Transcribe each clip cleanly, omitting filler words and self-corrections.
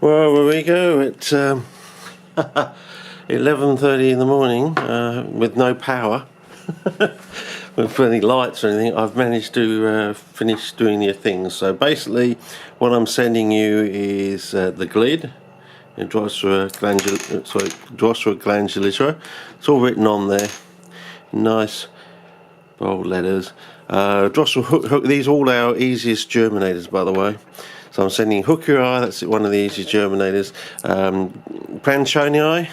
Well, here we go at 11:30 in the morning with no power, with any lights or anything. I've managed to finish doing the things. So basically, what I'm sending you is the GLID, Drosera glandulata. It's all written on there, nice bold letters. Drosera hook. These are all our easiest germinators, by the way. So I'm sending Hookii, that's one of the easiest germinators. Planchonii,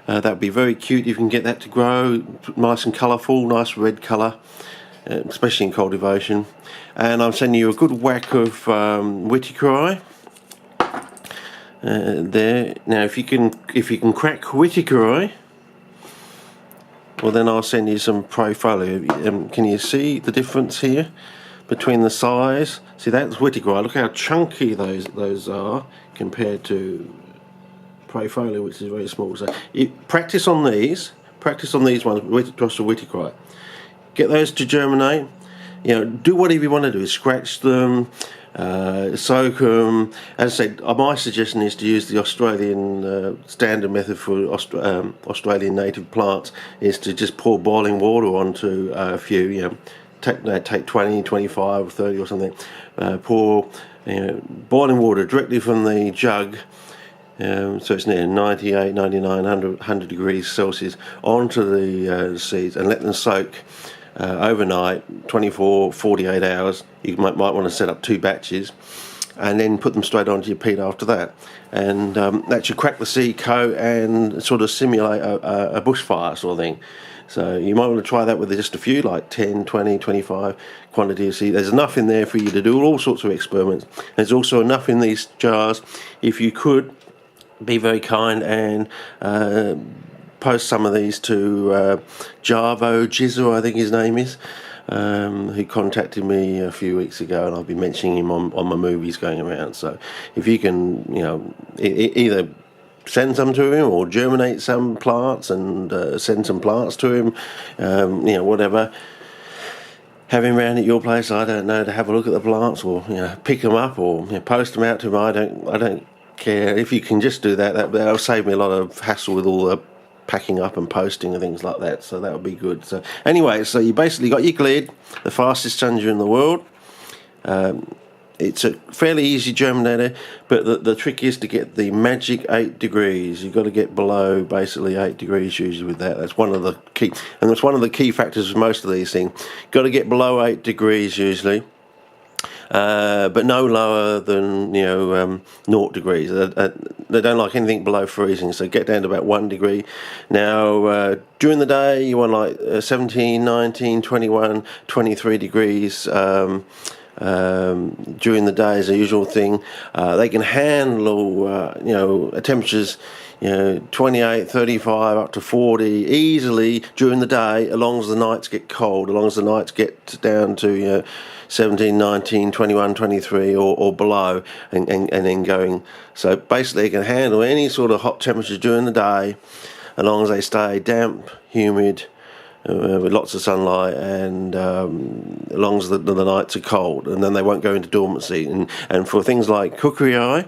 that would be very cute if you can get that to grow nice and colourful, nice red colour, especially in cultivation. And I'm sending you a good whack of Whittakeri. There. Now, if you can crack Whittakeri, well, then I'll send you some Profolio. Can you see the difference here between the size? See, that's Whittakeri. Look how chunky those are compared to Profolio, which is very small. So you practice on these ones, Drosera Whittakeri. Get those to germinate. You know, do whatever you want to do. Scratch them, soak them. As I said, my suggestion is to use the Australian standard method for Australian native plants, is to just pour boiling water onto a few. You know, take 20, 25, 30 or something. Pour boiling water directly from the jug. So it's near 98, 99, 100 degrees Celsius onto the seeds, and let them soak overnight, 24, 48 hours. You might want to set up 2 batches and then put them straight onto your peat after that. And that should crack the seed coat and sort of simulate a bushfire sort of thing. So you might want to try that with just a few, like 10, 20, 25 quantity of seed. There's enough in there for you to do all sorts of experiments. There's also enough in these jars, if you could be very kind and post some of these to Jarvo Jizzle, I think his name is, who contacted me a few weeks ago, and I'll be mentioning him on my movies going around. So if you can, you know, either send some to him or germinate some plants and send some plants to him, you know, whatever. Have him around at your place, I don't know, to have a look at the plants, or pick them up, or post them out to him. I don't care. If you can just do that'll save me a lot of hassle with all the packing up and posting and things like that, so that would be good. So anyway, so you basically got your GLID, the fastest chunger in the world. It's a fairly easy germinator, but the trick is to get the magic 8 degrees. You've got to get below basically 8 degrees usually with that. That's one of the key, and that's one of the key factors of most of these things. Got to get below 8 degrees usually. But no lower than 0 degrees. They don't like anything below freezing, so get down to about 1 degree. Now during the day you want like 17, 19, 21, 23 degrees. During the day is a usual thing. They can handle temperatures 28, 35 up to 40 easily during the day, as long as the nights get cold, as long as the nights get down to 17, 19, 21, 23 or below, and then going. So basically they can handle any sort of hot temperatures during the day, as long as they stay damp, humid, with lots of sunlight, and as long as the nights are cold, and then they won't go into dormancy. And for things like Hookii,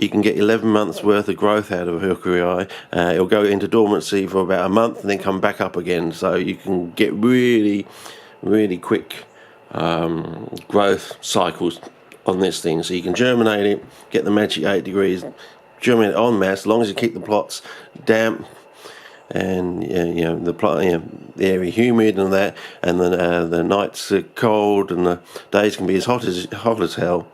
you can get 11 months worth of growth out of Hookii. It'll go into dormancy for about a month and then come back up again. So you can get really, really quick growth cycles on this thing. So you can germinate it, get the magic 8 degrees, germinate en masse, as long as you keep the plots damp, and the area humid and that, and the nights are cold and the days can be as hot as hell,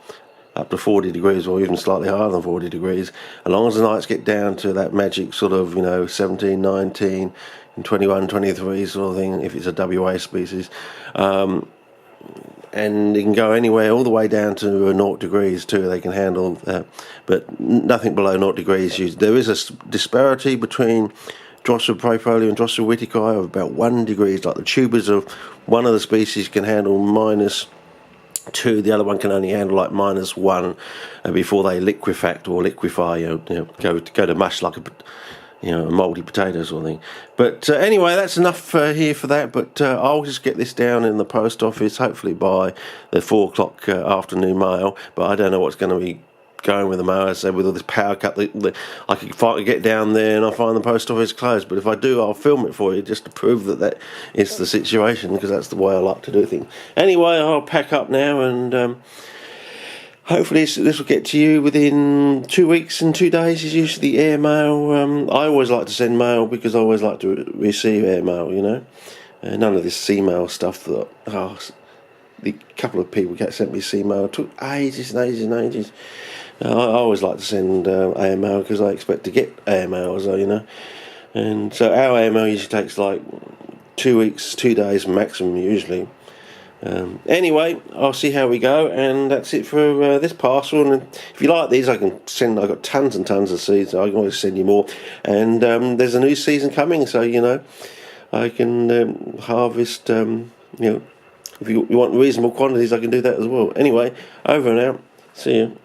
up to 40 degrees or even slightly higher than 40 degrees, as long as the nights get down to that magic sort of 17, 19 and 21, 23 sort of thing, if it's a WA species. And it can go anywhere, all the way down to 0 degrees too. They can handle that, but nothing below 0 degrees. There is a disparity between Drosera Profolio and Drosera Whittakeri of about 1 degree. Like the tubers of one of the species can handle -2, the other one can only handle like -1 before they liquefact or liquefy, go to mush like a mouldy potato sort of thing. But anyway, that's enough here for that. But I'll just get this down in the post office, hopefully by the 4 o'clock afternoon mail. But I don't know what's going to be going with the mower. So with all this power cut, I could get down there and I find the post office closed. But if I do, I'll film it for you just to prove that is the situation, because that's the way I like to do things. Anyway, I'll pack up now, and hopefully this will get to you within 2 weeks and 2 days. Is usually the air mail. I always like to send mail because I always like to receive air mail, you know. None of this C-mail stuff that the couple of people sent me C-mail. It took ages and ages and ages. I always like to send air mail because I expect to get air mail, so, you know. And so our air mail usually takes like 2 weeks, 2 days maximum usually. Anyway, I'll see how we go, and that's it for this parcel. And if you like these, I can send. I've got tons and tons of seeds, so I can always send you more. And there's a new season coming, so, you know, I can harvest. You know, if you want reasonable quantities, I can do that as well. Anyway, over and out. See you.